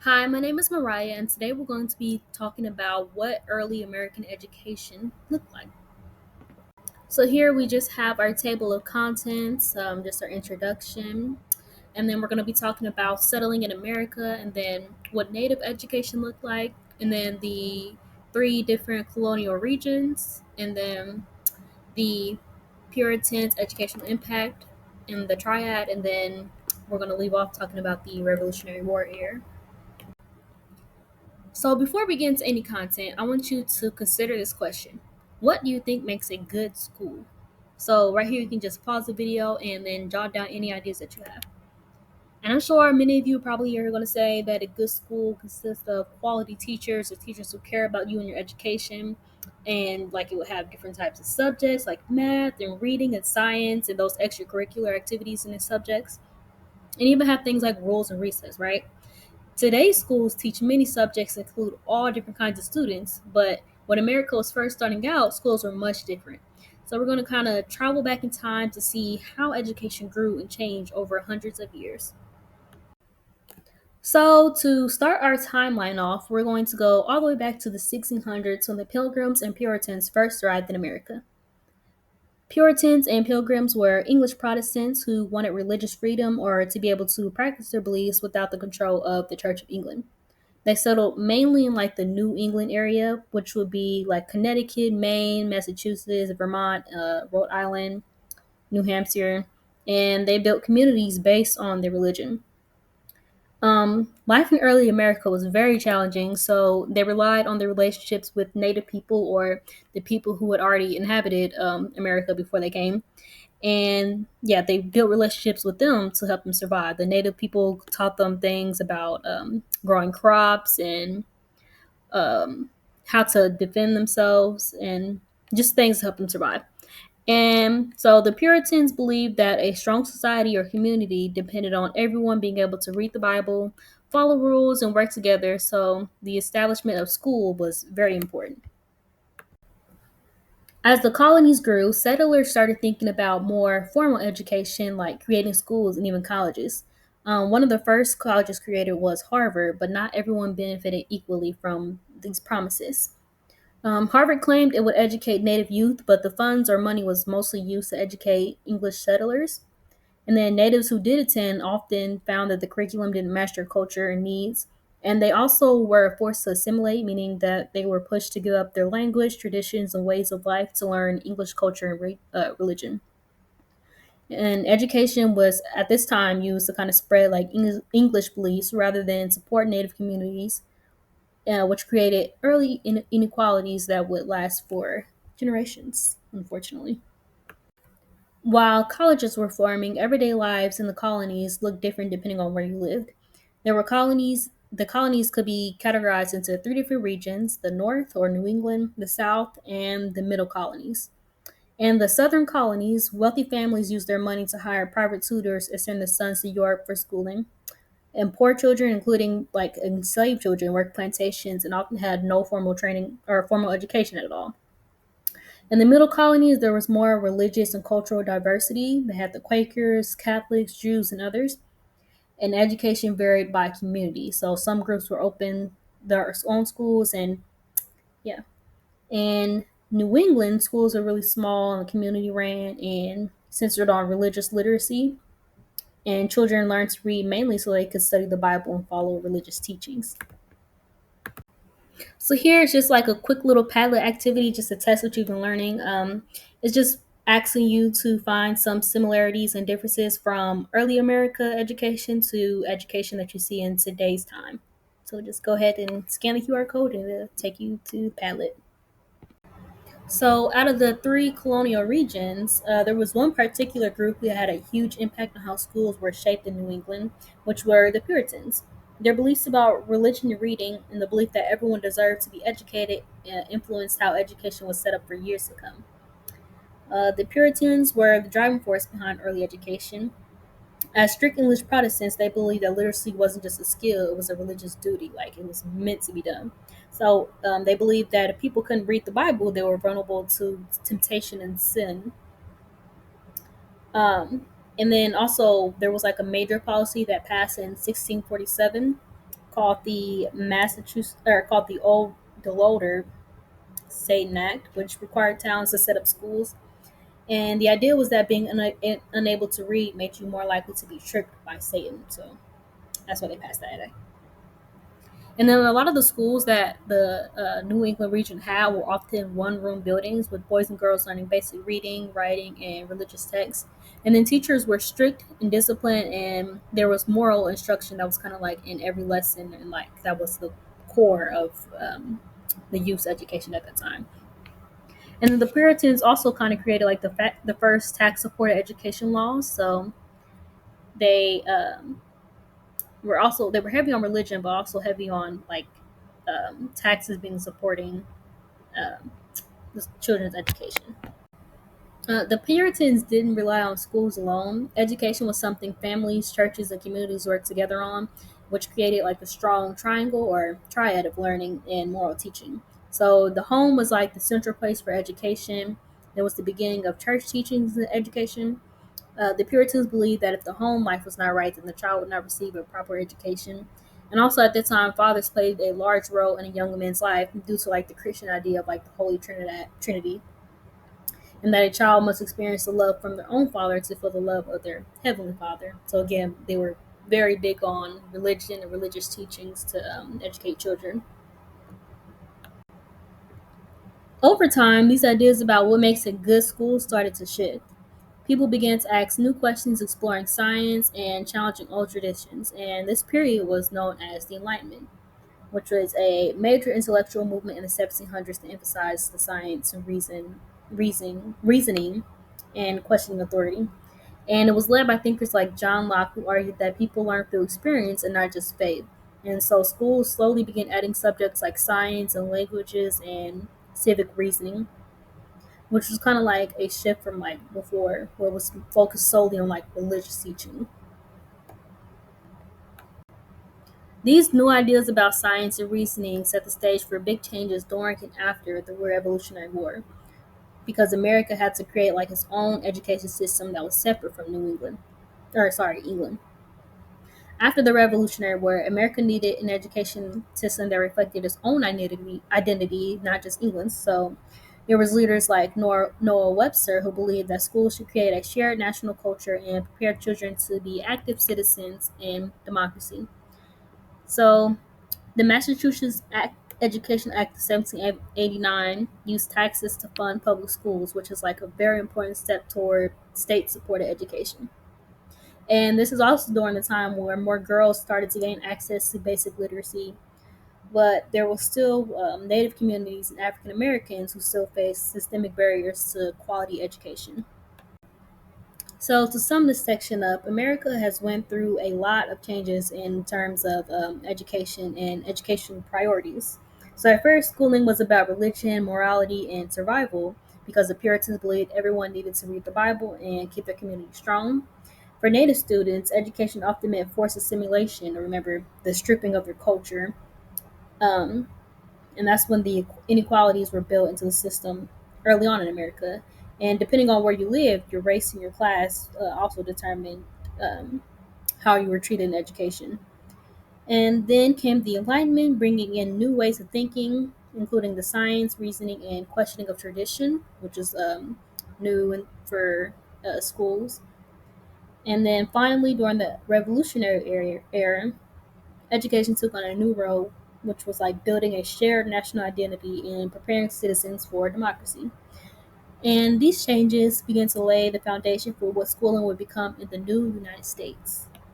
Hi, my name is Mariah, and today we're going to be talking about what early American education looked like. So, here we just have our table of contents, just our introduction, and then we're going to be talking about settling in America, and then what Native education looked like, and then the three different colonial regions, and then the Puritans' educational impact, and the triad, and then we're going to leave off talking about the Revolutionary War era. So, before we get into any content, I want you to consider this question. What do you think makes a good school? So, right here, you can just pause the video and then jot down any ideas that you have. And I'm sure many of you probably are going to say that a good school consists of quality teachers or teachers who care about you and your education. And like it would have different types of subjects like math and reading and science and those extracurricular activities in the subjects. And even have things like rules and recess, right? Today's schools teach many subjects, include all different kinds of students, but when America was first starting out, schools were much different. So we're going to kind of travel back in time to see how education grew and changed over hundreds of years. So to start our timeline off, we're going to go all the way back to the 1600s when the Pilgrims and Puritans first arrived in America. Puritans and Pilgrims were English Protestants who wanted religious freedom or to be able to practice their beliefs without the control of the Church of England. They settled mainly in like the New England area, which would be like Connecticut, Maine, Massachusetts, Vermont, Rhode Island, New Hampshire, and they built communities based on their religion. Life in early America was very challenging, so they relied on their relationships with Native people or the people who had already inhabited America before they came. And yeah, they built relationships with them to help them survive. The Native people taught them things about growing crops and um, how to defend themselves and just things to help them survive. And so the Puritans believed that a strong society or community depended on everyone being able to read the Bible, follow rules, and work together. So the establishment of school was very important. As the colonies grew, settlers started thinking about more formal education, like creating schools and even colleges. One of the first colleges created was Harvard, but not everyone benefited equally from these promises. Harvard claimed it would educate Native youth, but the funds or money was mostly used to educate English settlers. And then natives who did attend often found that the curriculum didn't match their culture and needs. And they also were forced to assimilate, meaning that they were pushed to give up their language, traditions, and ways of life to learn English culture and religion. And education was at this time used to kind of spread like English beliefs rather than support Native communities, which created early inequalities that would last for generations, unfortunately. While colleges were forming, everyday lives in the colonies looked different depending on where you lived. The colonies could be categorized into three different regions: the North or New England, the South, and the Middle colonies. In the Southern colonies, wealthy families used their money to hire private tutors and send their sons to Europe for schooling. And poor children, including like enslaved children, worked plantations and often had no formal training or formal education at all. In the middle colonies, there was more religious and cultural diversity. They had the Quakers, Catholics, Jews, and others. And education varied by community. So some groups were open their own schools, and yeah. In New England, schools are really small and community ran and centered on religious literacy. And children learned to read mainly so they could study the Bible and follow religious teachings. So here's just like a quick little Padlet activity just to test what you've been learning. It's just asking you to find some similarities and differences from early America education to education that you see in today's time. So just go ahead and scan the QR code and it'll take you to Padlet. So, out of the three colonial regions, there was one particular group that had a huge impact on how schools were shaped in New England, which were the Puritans. Their beliefs about religion and reading, and the belief that everyone deserved to be educated, influenced how education was set up for years to come. The Puritans were the driving force behind early education. As strict English Protestants, they believed that literacy wasn't just a skill, it was a religious duty, like it was meant to be done. So they believed that if people couldn't read the Bible, they were vulnerable to temptation and sin. And then also, there was like a major policy that passed in 1647 called the Massachusetts, or called the Old Deloder Satan Act, which required towns to set up schools. And the idea was that being unable to read made you more likely to be tricked by Satan. So that's why they passed that act. And then a lot of the schools that the New England region had were often one room buildings with boys and girls learning basic reading, writing, and religious texts. And then teachers were strict and disciplined, and there was moral instruction that was kind of like in every lesson, and like that was the core of the youth's education at that time. And then the Puritans also kind of created like the first tax supported education laws. So they they were heavy on religion, but also heavy on like taxes being supporting um, the children's education. The Puritans didn't rely on schools alone. Education was something families, churches, and communities worked together on, which created like a strong triangle or triad of learning and moral teaching. So the home was like the central place for education. It was the beginning of church teachings and education. The Puritans believed that if the home life was not right, then the child would not receive a proper education. And also at that time, fathers played a large role in a young man's life due to like the Christian idea of like the Holy Trinity, and that a child must experience the love from their own father to feel the love of their heavenly father. So again, they were very big on religion and religious teachings to educate children. Over time, these ideas about what makes a good school started to shift. People began to ask new questions, exploring science and challenging old traditions, and this period was known as the Enlightenment, which was a major intellectual movement in the 1700s to emphasize the science and reasoning, and questioning authority. And it was led by thinkers like John Locke, who argued that people learn through experience and not just faith. And so schools slowly began adding subjects like science and languages and civic reasoning, which was kind of like a shift from like before, where it was focused solely on like religious teaching. These new ideas about science and reasoning set the stage for big changes during and after the Revolutionary War, because America had to create like its own education system that was separate from England. After the Revolutionary War, America needed an education system that reflected its own identity, not just England's. So there was leaders like Noah Webster who believed that schools should create a shared national culture and prepare children to be active citizens in democracy. So the Education Act of 1789 used taxes to fund public schools, which is like a very important step toward state supported education. And this is also during the time where more girls started to gain access to basic literacy, but there were still Native communities and African Americans who still faced systemic barriers to quality education. So to sum this section up, America has went through a lot of changes in terms of education and education priorities. So at first, schooling was about religion, morality, and survival because the Puritans believed everyone needed to read the Bible and keep their community strong. For Native students, education often meant forced assimilation, or remember the stripping of their culture, um, and that's when the inequalities were built into the system early on in America. And depending on where you lived, your race and your class also determined um, how you were treated in education. And then came the Enlightenment, bringing in new ways of thinking, including the science, reasoning, and questioning of tradition, which is for schools. And then finally, during the Revolutionary era, education took on a new role, which was like building a shared national identity and preparing citizens for democracy. And these changes began to lay the foundation for what schooling would become in the new United States.